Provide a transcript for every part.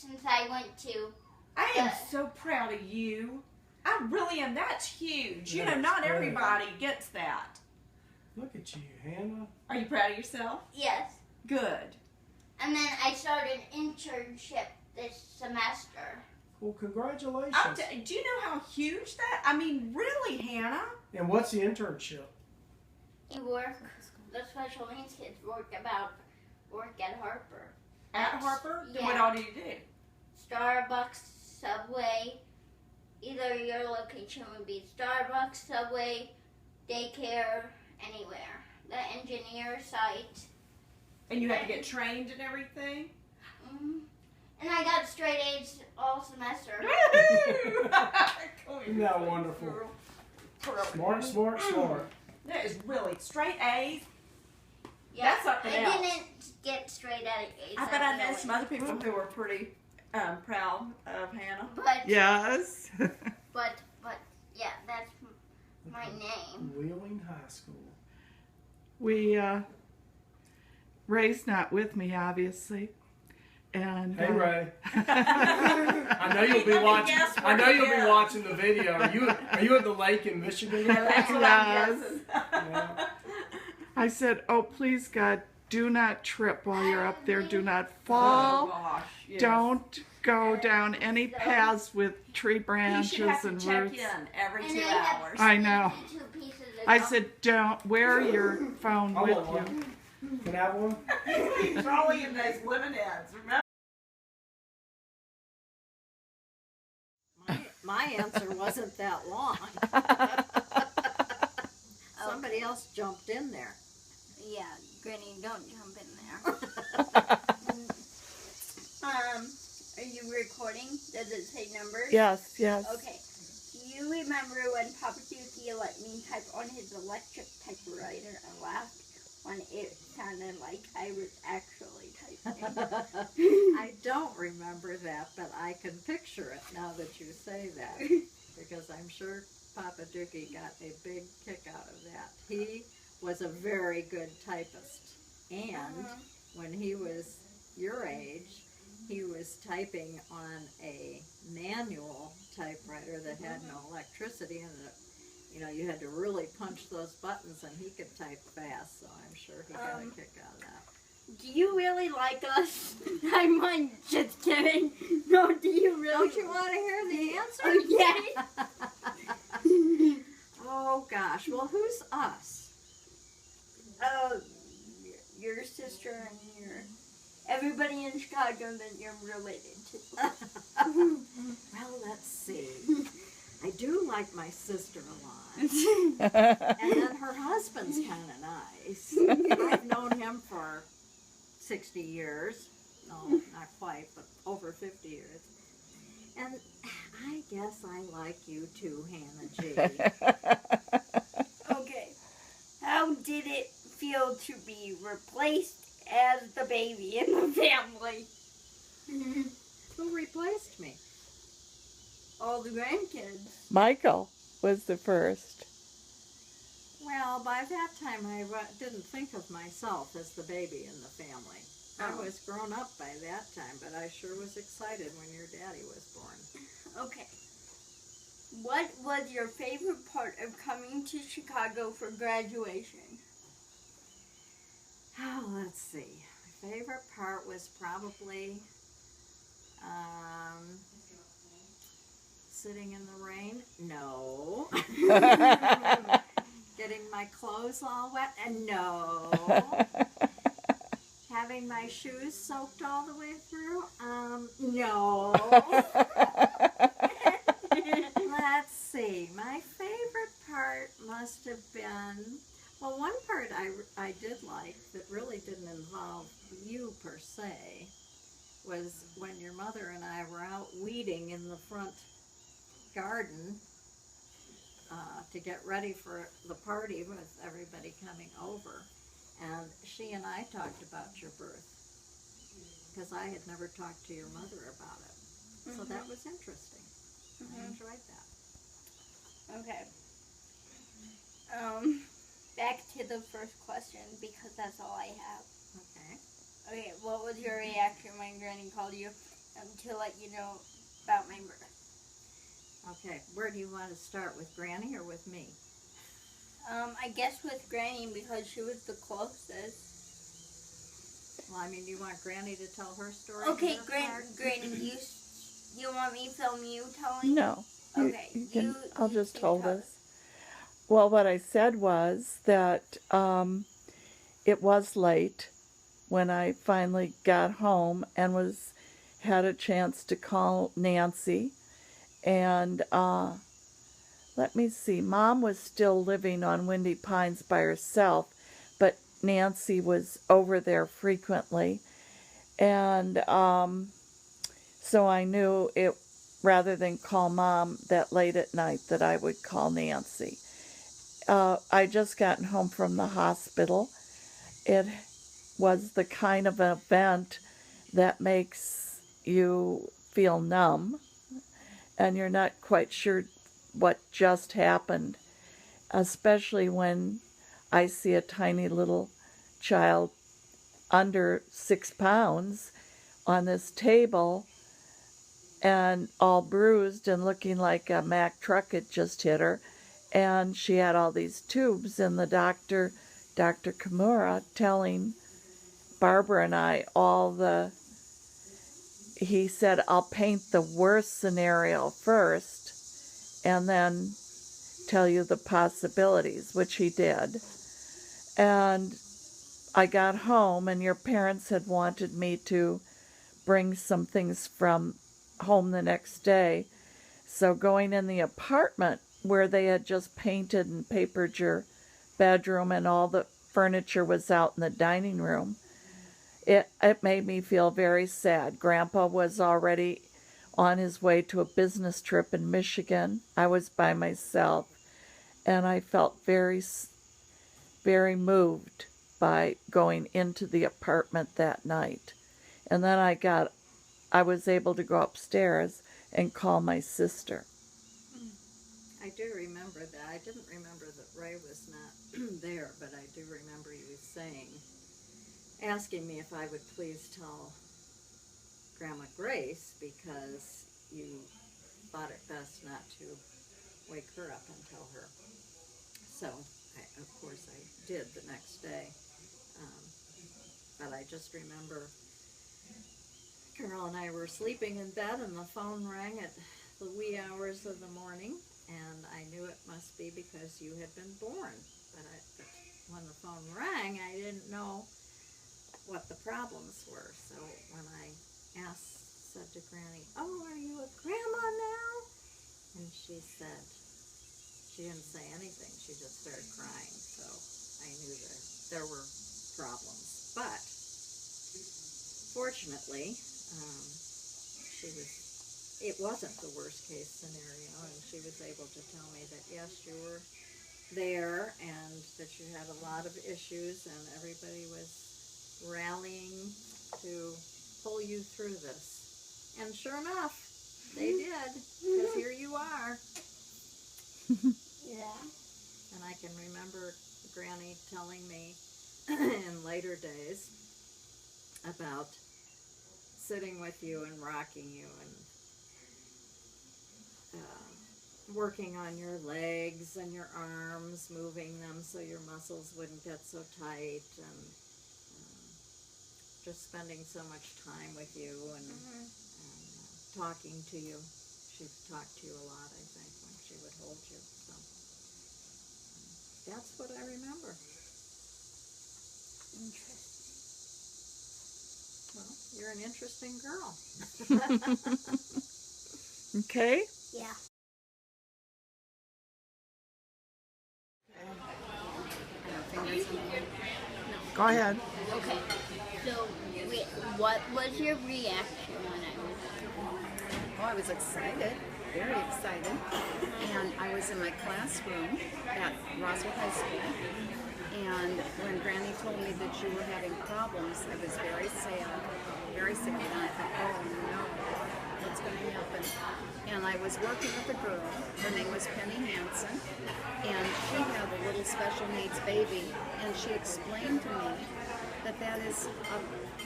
since I went to. I am so proud of you. I really am. That's huge. You know, not everybody gets that. Look at you, Hannah. Are you proud of yourself? Yes. Good. And then I started an internship this semester. Well, congratulations. Do you know how huge that? I mean, really, Hannah? And what's the internship? You work. The special needs kids work at Harper. At Harper? Yeah. What all do you do? Starbucks, Subway. Either your location would be Starbucks, Subway, daycare, anywhere. The engineer site. And you have to get trained and everything? Mm-hmm. And I got straight A's all semester. Isn't that wonderful? Smart, smart, smart. That is really straight A's. Yeah, That's something else. I didn't get straight A's. I bet I know some other people who are pretty proud of Hannah. But Yes. but yeah, that's my name. Wheeling High School. We, Ray's not with me, obviously. And Hey, Ray. I know you'll be watching. I know you'll be watching the video. Are you at the lake in Michigan? That's what I'm guessing. Yeah. I said, oh, please, God, do not trip while you're up there. Do not Oh, fall. gosh. Yes. Don't go down any paths with tree You branches should have to and check roots. in every And 2 I have hours. I know. 2 pieces of I gum. said, don't wear your phone I with want you. one. Can I have one? He's rolling in those lemon heads, remember? My answer wasn't that long. Somebody else jumped in there. Yeah, Granny, don't jump in there. Are you recording? Does it say numbers? Yes, yes. Okay. Do you remember when Papa Dookie let me type on his electric typewriter and laughed when it sounded like I was actually typing? I don't remember that, but I can picture it now that you say that. Because I'm sure Papa Dookie got a big kick out of that. He was a very good typist. And when he was your age, he was typing on a manual typewriter that had no electricity in it. You know, you had to really punch those buttons, and he could type fast, so I'm sure he got a kick out of that. Do you really like us? I'm just kidding. No, do you really? Don't you want to hear the answer? Oh, yeah. Oh, gosh. Well, who's us? Your sister and everybody in Chicago that you're related to. Well, let's see. I do like my sister a lot. And then her husband's kind of nice. I've known him for 60 years. No, not quite, but over 50 years. And I guess I like you too, Hannah G. Okay. How did it feel to be replaced as the baby in the family? Who replaced me? All the grandkids. Michael was the first. Well, by that time I didn't think of myself as the baby in the family. I was grown up by that time, but I sure was excited when your daddy was born. Okay. What was your favorite part of coming to Chicago for graduation? Oh, let's see. My favorite part was probably sitting in the rain. No. Getting my clothes all wet. And no. Having my shoes soaked all the way through. No. Let's see. My favorite part must have been, well, one part I did like that really didn't involve you per se was when your mother and I were out weeding in the front garden to get ready for the party with everybody coming over. And she and I talked about your birth because I had never talked to your mother about it. So that was interesting. I enjoyed that. Okay. Back to the first question because that's all I have. Okay. Okay, what was your reaction when Granny called you to let you know about my birth. Okay, where do you want to start, with Granny or with me? I guess with Granny because she was the closest. Well, I mean, do you want Granny to tell her story? Okay, her part? Granny, you want me to film you telling? No. Okay, You can, you I'll just you hold tell us. Well, what I said was that it was late when I finally got home and had a chance to call Nancy. And let me see, Mom was still living on Windy Pines by herself, but Nancy was over there frequently. And so I knew it, rather than call Mom that late at night, that I would call Nancy. I just gotten home from the hospital. It was the kind of event that makes you feel numb, and you're not quite sure what just happened, especially when I see a tiny little child under 6 pounds on this table and all bruised and looking like a Mack truck had just hit her. And she had all these tubes, and the Dr. Kimura, telling Barbara and I he said, I'll paint the worst scenario first and then tell you the possibilities, which he did. And I got home, and your parents had wanted me to bring some things from home the next day. So going in the apartment where they had just painted and papered your bedroom and all the furniture was out in the dining room, it made me feel very sad. Grandpa was already on his way to a business trip in Michigan. I was by myself, and I felt very, very moved by going into the apartment that night. And then I was able to go upstairs and call my sister. I do remember that. I didn't remember that Ray was not there, but I do remember you asking me if I would please tell Grandma Grace, because you thought it best not to wake her up and tell her. So, of course, I did the next day. But I just remember Carol and I were sleeping in bed, and the phone rang at the wee hours of the morning, and I knew it must be because you had been born. But when the phone rang, I didn't know what the problems were. So when I said to Granny, "Oh, are you a grandma now?" And she said, she didn't say anything. She just started crying. So I knew that there were problems. But fortunately, it wasn't the worst case scenario, and she was able to tell me that yes, you were there and that you had a lot of issues, and everybody was rallying to pull you through this. And sure enough, they did, because here you are. Yeah. And I can remember Granny telling me in later days about sitting with you and rocking you and working on your legs and your arms, moving them so your muscles wouldn't get so tight, and just spending so much time with you and talking to you. She talked to you a lot, I think, when she would hold you. So that's what I remember. Interesting. Well, you're an interesting girl. Okay? Yeah. Go ahead. Okay. So, what was your reaction when I was Oh, I was excited, very excited. And I was in my classroom at Roswell High School. And when Granny told me that you were having problems, I was very sad. And I thought, oh no, what's going to happen? And I was working with a girl, her name was Penny Hansen, and she had a little special needs baby, and she explained to me that that is a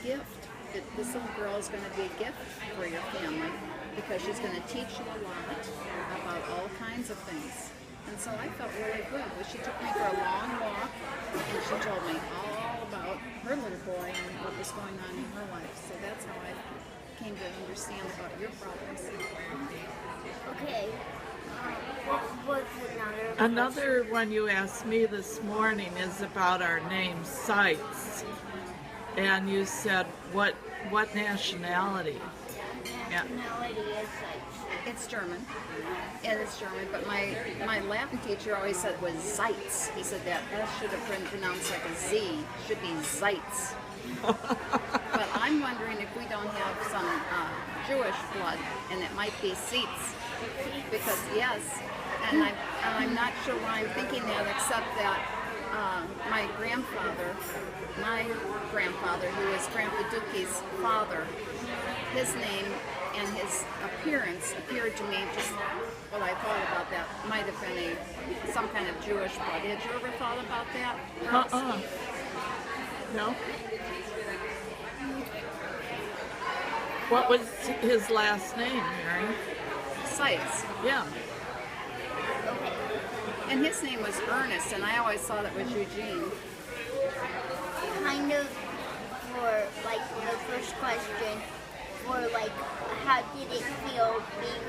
gift that this little girl is going to be a gift for your family because she's going to teach you a lot about all kinds of things. And so I felt really good. Well, she took me for a long walk, and she told me all about her little boy and what was going on in her life. So that's how I came to understand about your problems. Okay. What was Another one you asked me this morning is about our name, Seitz. And you said, what nationality? nationality is like? It's German. It is German, but my Latin teacher always said it was Zeitz. He said that S should have been pronounced like a Z. It should be Zeitz. But I'm wondering if we don't have some Jewish blood, and it might be Seitz. Because yes, and I'm not sure why I'm thinking that, except that my grandfather, who is Grandpa Dookie's father, his name and his appearance appeared to me, just what I thought about that, might have been some kind of Jewish blood. Had you ever thought about that? No. What was his last name, Mary? Seitz. Yeah. And his name was Ernest, and I always thought it was Eugene. Kind of for like the first question, or like how did it feel being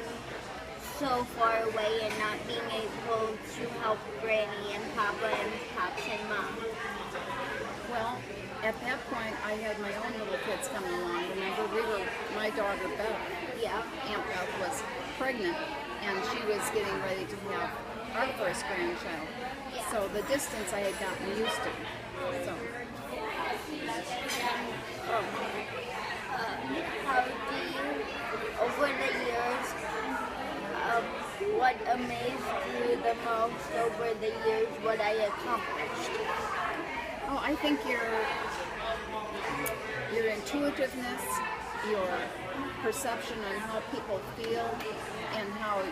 so far away and not being able to help Granny and Papa and Pops and Mom? Well, at that point, I had my own little kids coming along. Remember, my daughter Beth, Aunt Beth, was pregnant, and she was getting ready to have our first grandchild. So the distance I had gotten used to. So. How do you, over the years, what amazed you the most over the years, what I accomplished? Oh, I think your intuitiveness, your perception on how people feel, and how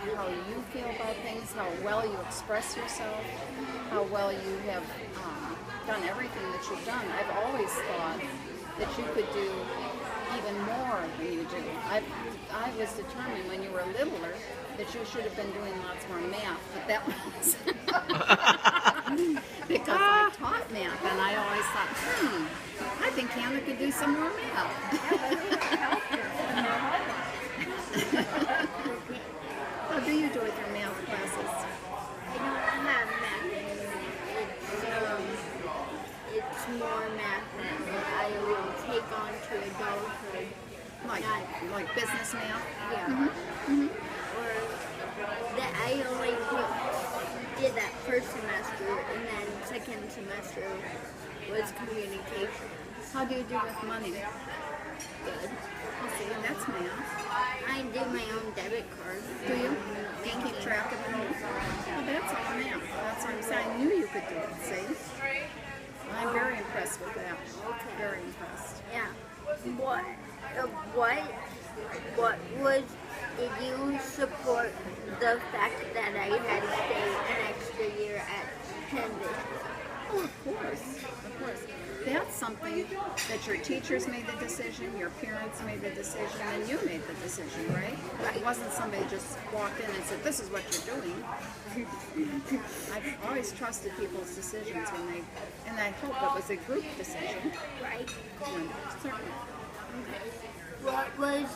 you feel about things, how well you express yourself, how well you have done everything that you've done. I've always thought that you could do even more than you do. I was determined when you were littler that you should have been doing lots more math, but that was because I taught math, and I always thought, I think Hannah could do some more math. How do you do with your math classes? I don't have math anymore. It's more math that I will take on to adulthood. Like business math? Yeah. Or that I only did that first semester, and then second semester was communication. How do you do with money? Good. I'll see, that's math. I do my own debit card. Do you? Do you keep track of it all? Well, that's all math. That's what I'm saying. I knew you could do it, see? I'm very impressed with that. Very impressed. Yeah. Did you support the fact that I had to stay an extra year at Penn Vision? Oh, of course. Of course. That's something that your teachers made the decision, your parents made the decision, and you made the decision, right? It wasn't somebody just walked in and said, this is what you're doing. I've always trusted people's decisions and I hope it was a group decision. Right. Certainly. Okay. What was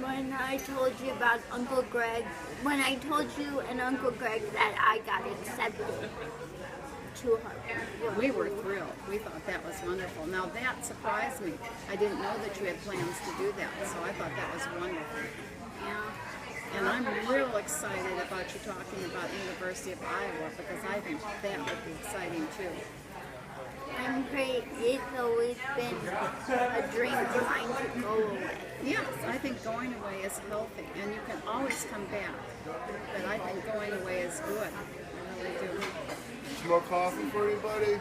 when I told you about Uncle Greg, when I told you and Uncle Greg that I got accepted to Harvard? We were thrilled. We thought that was wonderful. Now that surprised me. I didn't know that you had plans to do that, so I thought that was wonderful. Yeah. And I'm real excited about you talking about University of Iowa, because I think that would be exciting too. I'm great. It's always been a dream of mine to go away. Yes, I think going away is healthy, and you can always come back. But I think going away is good. I really do. Some more coffee for anybody?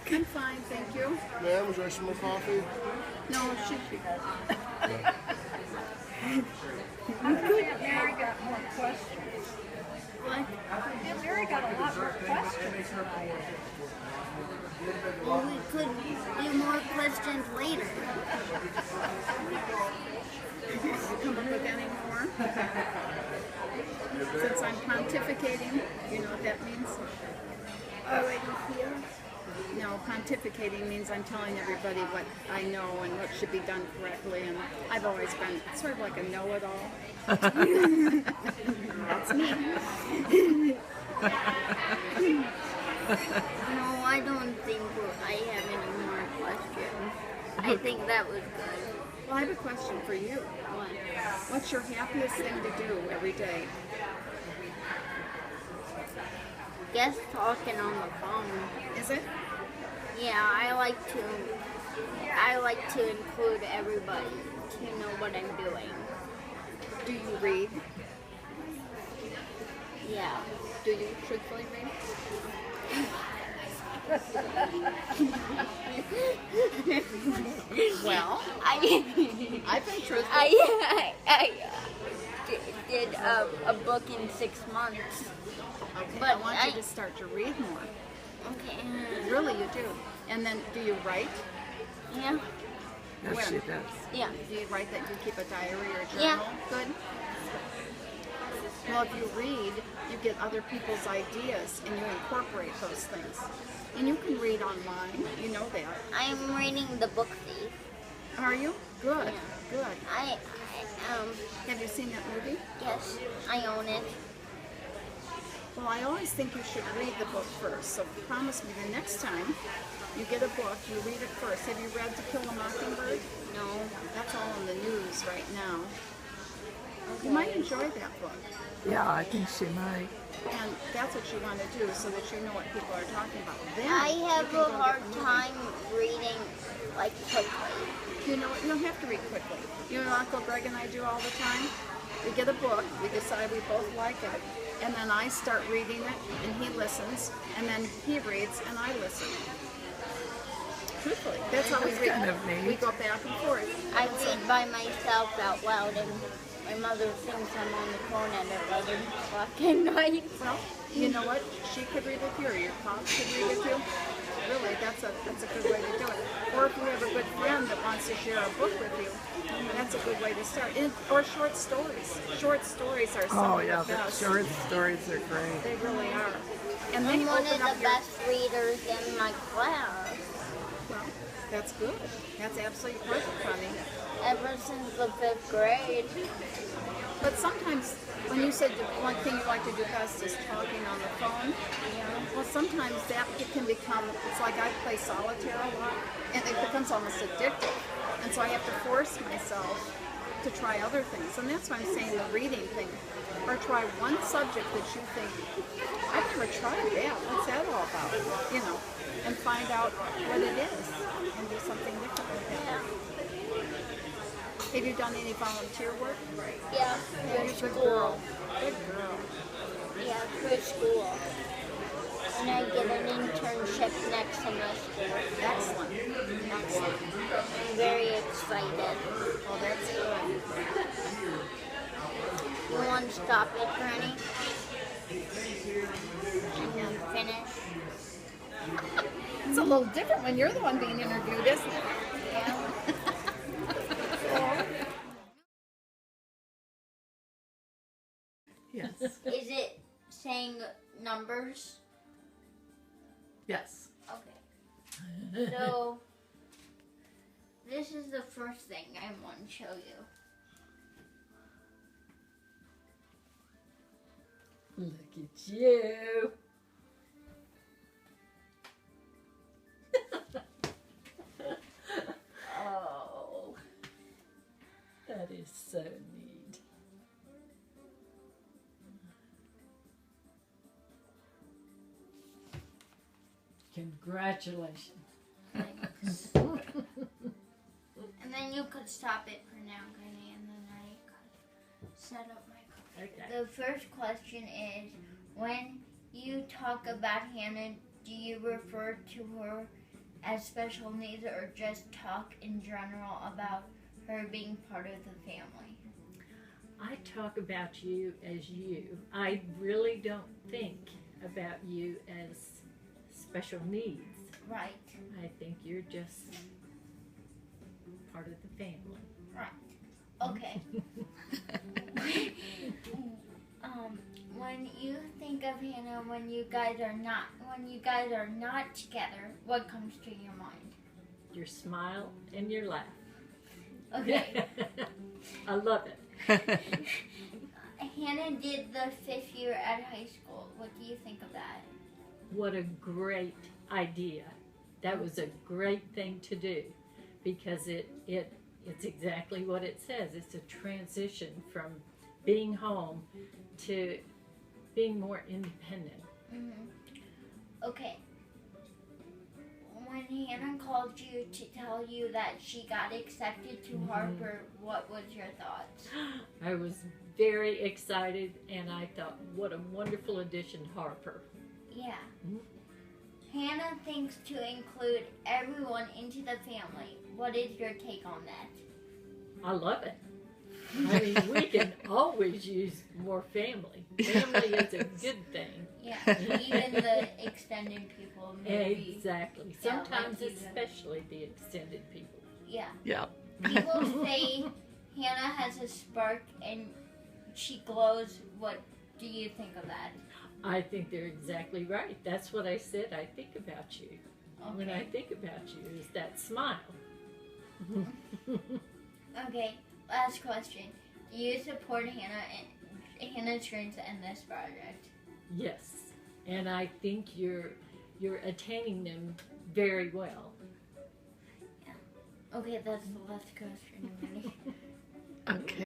I'm fine, thank you. Ma'am, would you like some more coffee? No, she. Mary got more questions. What? Mary got a lot more questions. Well, we could do more questions later. pontificating means I'm telling everybody what I know and what should be done correctly, and I've always been sort of like a know-it-all. That's me. No, I don't think I have any more questions. I think that was good. Well, I have a question for you. What? What's your happiest thing to do every day? Guess talking on the phone. Is it? Yeah, I like to include everybody to know what I'm doing. Do you read? Yeah. Do you truthfully read? Well, I've been truthful. I did a book in 6 months. Okay, but I want you I- to start to read more. Okay. Really, you do. And then, do you write? Yeah. Yes, Where? she does. Yeah. Do you write that you keep a diary or a journal? Yeah. Good. Well, if you read, you get other people's ideas and you incorporate those things. And you can read online. You know that. I'm reading The Book Thief. Are you? Good. Yeah. Good. I Have you seen that movie? yes, I own it. Well, I always think you should read the book first. So promise me the next time you get a book, you read it first. Have you read To Kill a Mockingbird? No. That's all in the news right now. You might enjoy that book. Yeah, I think she might. And that's what you want to do so that you know what people are talking about. Then I have you can a go get hard the movie. time reading like quickly. You know what? You don't have to read quickly. You know what Uncle Greg and I do all the time? We get a book, we decide we both like it, and then I start reading it, and he listens, and then he reads, and I listen. Truthfully, that's how we That's read. kind of neat. We go back and forth. I read by myself out loud, and my mother thinks I'm on the phone at 11 o'clock at night. Well, you know what? She could read with you, or your pops could read with you. Really, that's a good way to do it. Or if you have a good friend that wants to share a book with you, that's a good way to start. Or short stories. Short stories are some Oh, of yeah, the the best. short stories are great. They really are. And they I'm one open of up the your. best readers in my class. Well, that's good. That's absolutely perfect, honey. Ever since the 5th grade. But sometimes, when you said the one thing you like to do best is talking on the phone, well, sometimes that can become, it's like I play solitaire a lot, and it becomes almost addictive. And so I have to force myself to try other things. And that's why I'm saying the reading thing. Or try one subject that you think, I've never tried that. What's that all about? You know, and find out what it is and do something different with that. Have you done any volunteer work? Yeah, You're for a good school. girl. Good girl. Yeah, for school. And I get an internship next semester. Excellent. Excellent. I'm very excited. Oh, that's good. You want to stop it, Granny? And then finish? It's a little different when you're the one being interviewed, isn't it? Yeah. Yes. Is it saying numbers? Yes. Okay. So, this is the first thing I want to show you. Look at you. Oh, that is so neat. Congratulations. Thanks. And then you could stop it for now, Granny, and then I could set up my car. Okay. The first question is, when you talk about Hannah, do you refer to her as special needs or just talk in general about her being part of the family? I talk about you as you. I really don't think about you as special needs. Right, I think you're just part of the family. right. Okay. when you think of Hannah when you guys are not together, what comes to your mind? Your smile and your laugh. Okay. I love it. Hannah did the 5th year at high school. What do you think of that? What a great idea. That was a great thing to do because it's exactly what it says. It's a transition from being home to being more independent. Okay. When Hannah called you to tell you that she got accepted to Harper, what was your thoughts? I was very excited and I thought, what a wonderful addition, Harper. Yeah. Hannah thinks to include everyone into the family. What is your take on that? I love it. I mean, we can always use more family. Family is a good thing. Yeah, even the extended people. Maybe. Exactly. Yeah, Sometimes like especially the extended people. Yeah. Yeah. People say Hannah has a spark and she glows. What do you think of that? I think they're exactly right. That's what I said I think about you. Okay. When I think about you is that smile. Okay, last question. Do you support Hannah's dreams and this project? Yes. And I think you're attaining them very well. Okay, that's the last question. Okay.